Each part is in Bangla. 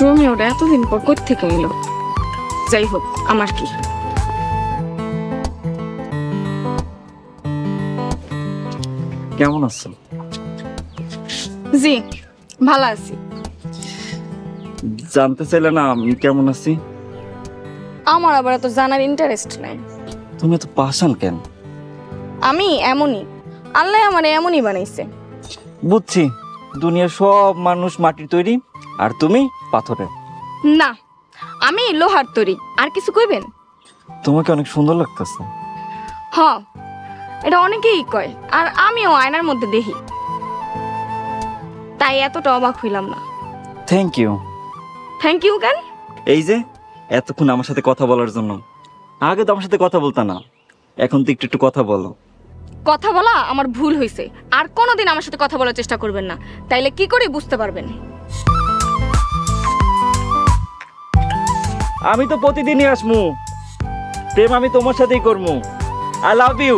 রোমিওটা এতদিন পর কোত্থেকে এলো? যাই হোক, আমার কি। কেমন আছো? জি ভালো আছি। জানতে চাইলে না আমি কেমন আছি? আমার আবার এত জানার ইন্টারেস্ট নাই। তুমি এত পাষাণ কেন? আমি এমনই, আল্লাহ আমারে এমনই বানাইছে। বুঝছি, দুনিয়ার সব মানুষ মাটির তৈরি আর তুমি পাথরের। না, আমি লোহার তৈরি। আর কিছু কইবেন? তোমাকে অনেক সুন্দর লাগতেছে। হ, এটা অনেকেই কয়, আর আমিও আয়নার মধ্যে দেখি, তাই এতটা অবাক হইলাম না। Thank you. থ্যাংক ইউ কেন? এই যে এতক্ষণ আমার সাথে কথা বলার জন্য। আগে তো আমার সাথে কথা বলতা না, এখন তো একটু একটু কথা বলো। কথা বলা আমার ভুল হয়েছে, আর কোনোদিন আমার সাথে কথা বলার চেষ্টা করবেন না, তাইলে কি করে বুঝতে পারবেন। আমি তো প্রতিদিনই আসমু, প্রেম আমি তোমার সাথেই করবো। I love you.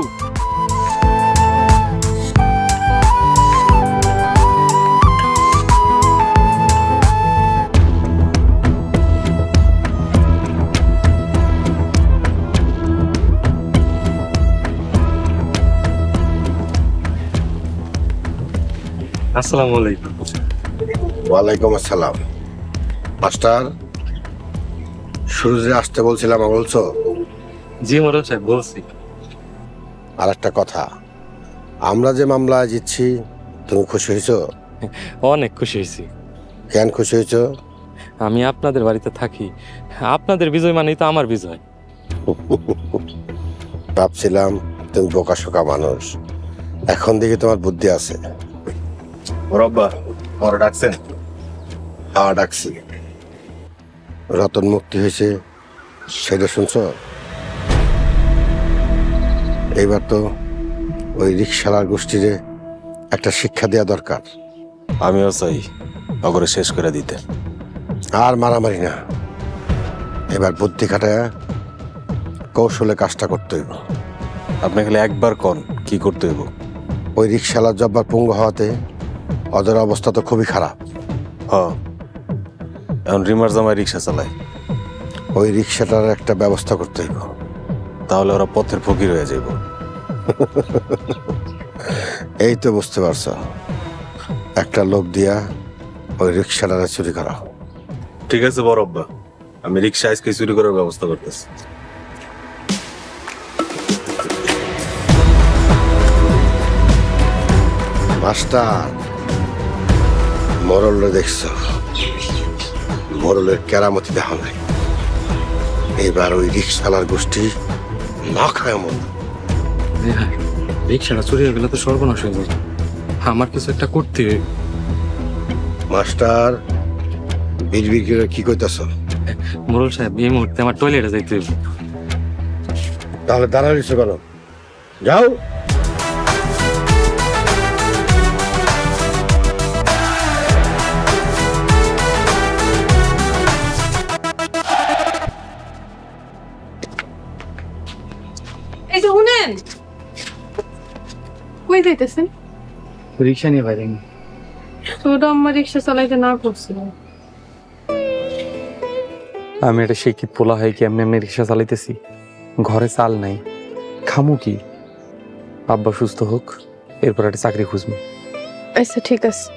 আসসালামু আলাইকুম। ওয়ালাইকুম আসসালাম। মাস্টার, শুরুতে আসতে বলছিলাম, বলছো? জি মোড়ল সাহেব, বলছি। আর একটা কথা, আমরা যে মামলায় জিতছি, তুমি খুশি হয়েছো? অনেক খুশি হয়েছি। কেন খুশি হয়েছো? আমি আপনাদের বাড়িতে থাকি, আপনাদের বিজয় মানেই তো আমার বিজয়। ভাবছিলাম তুমি বোকাশোকা মানুষ, এখন দেখি তোমার বুদ্ধি আছে। রব্বা ওরা ডাকছেন? হ্যাঁ ডাকছি। রতন মুক্তি হয়েছে, সেটা শুনছো? এইবার তো ওই রিক্সালার গোষ্ঠীরে একটা শিক্ষা দেওয়া দরকার। আমিও চাই অগরে শেষ করে দিতে। আর মারামারি না, এবার বুদ্ধি খাটায় কৌশলে কাজটা করতে হইব। আপনি খালি একবার কন কি করতে হইব? ওই রিক্সালার জব্বার পঙ্গু হওয়াতে ওদের অবস্থা তো খুবই খারাপ। এখন রিমার জামাই রিক্সা চালায়, ওই রিক্সাটার একটা ব্যবস্থা করতে হইব। তাহলে ওরা পথের ফকির হয়ে যাইব। এই তো বুঝতে পারছো, একটা লোক দিয়া ওই রিক্সাটারে চুরি করা। ঠিক আছে বড় আব্বা, আমি রিক্সা আজকে চুরি করার ব্যবস্থা করতেছি। মাস্টার, মরলে দেখছো, মরলের কেরামতি দেখা নাই। এবার ওই রিক্সালার গোষ্ঠী না খায় মন। রিক্সাটা চুরি হয়ে গেলে তো সর্বনাশ হয়ে যাবে, আমার কিছু একটা করতে হবে। মাস্টার, বিড়বিড় করে কি কইতাছ? মোড়ল সাহেব, এই মুহূর্তে আমার টয়লেটে যাইতে হবে। তাহলে দাঁড়াইছো কেন? যাও। এই যে শুনেন, কই যাইতেছেন? রিক্সা নিয়ে বাইরে। ছোট আম্মা রিক্সা চালাইতে না করছিল। আমি একটা শিক্ষিত পোলা হয় কি এমনি রিক্সা চালাইতেছি, ঘরে চাল নাই, খামু কি? আব্বা সুস্থ হোক, এরপর একটা চাকরি খুঁজবো। আচ্ছা ঠিক আছে,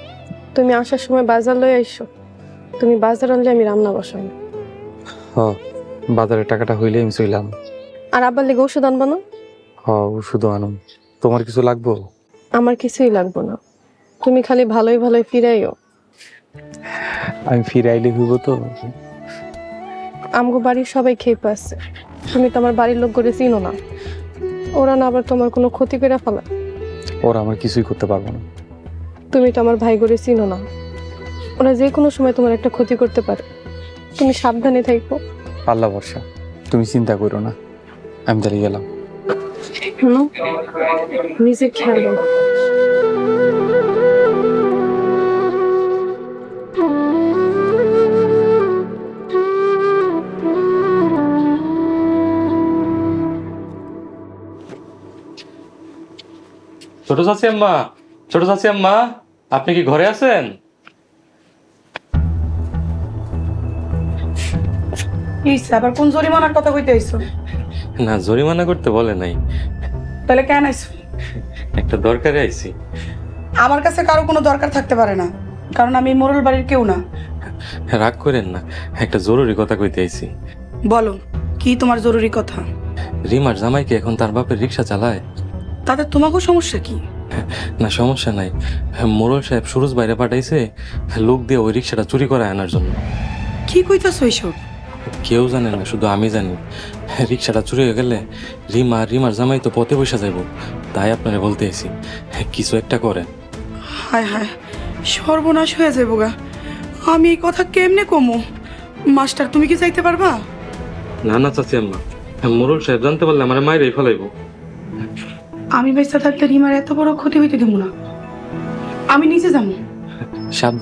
তুমি আসার সময় বাজার লয়ে আইসো। তুমি বাজার আনলে আমি রান্না বসাই। বাজারের টাকাটা হইলে আমি চইলাম। আর আব্বার লেগে ওষুধ আনবো না? ওষুধ আনুম। তোমার কিছু লাগবো? আমার কিছুই লাগবো না, তুমি খালি ভালোই ভালোই ফিরাইও। আমি ফিরে আইলে হইব তো? আমগো বাড়ির সবাই খেয়ে পাচ্ছে, তুমি তো আমার বাড়ির লোক করে চিনো না। ওরা না আবার তোমার কোনো ক্ষতি করে ফেলা? ওরা আমার কিছুই করতে পারবো না। তুমি তো আমার ভাই করে চিনো না, ওরা যে কোনো সময় তোমার একটা ক্ষতি করতে পারে। তুমি সাবধানে থাকো। আল্লাহ ভরসা, তুমি চিন্তা করো না, আমি তাহলে গেলাম। নিজের খেয়াল রাখো। ছোট চাচি আম্মা, ছোট চাচি আম্মা, আপনি কি ঘরে আছেন? ইস আবার কোন জরিমানার কথা কইতে আইছো? না, জরিমানা করতে বলে নাই, তাহলে কেন আইছো? একটা দরকারে আইছি। আমার কাছে কারো কোনো দরকার থাকতে পারে না, কারণ আমি মোরল বাড়ির কেউ না। রাগ করেন না, একটা জরুরি কথা কইতে আইছি। বলো, কি তোমার জরুরি কথা? রিমার জামাই কি এখন তার বাপের রিক্সা চালায়? তাতে তোমাকেও সমস্যা কি? না, সমস্যা নাই। মোড়ল সাহেব সুরজ বাইরে পাঠাইছে লোক দিয়ে ওই রিক্সাটা চুরি করে আনার জন্য। কি কইতাছো এইসব? কেউ জানে না, শুধু আমি জানি। রিক্সাটা চুরি হয়ে গেলে রিমার জামাই তো পথে বসে যাইব, তাই আপনারে বলতে আইছি কিছু একটা করেন। হায় হায়, সর্বনাশ হয়ে যাবো গা। আমি এই কথা কেমনে কমু? মাস্টার, তুমি কি চাইতে পারবা? না না চাচি আম্মা, মোড়ল সাহেব জানতে পারলে আমার মায়ের ফেলাইব। আমি বেঁচে থাকতে রিমার এত বড় ক্ষতি হইতে দিব না। আমি নিজে যাবো। সাবধান।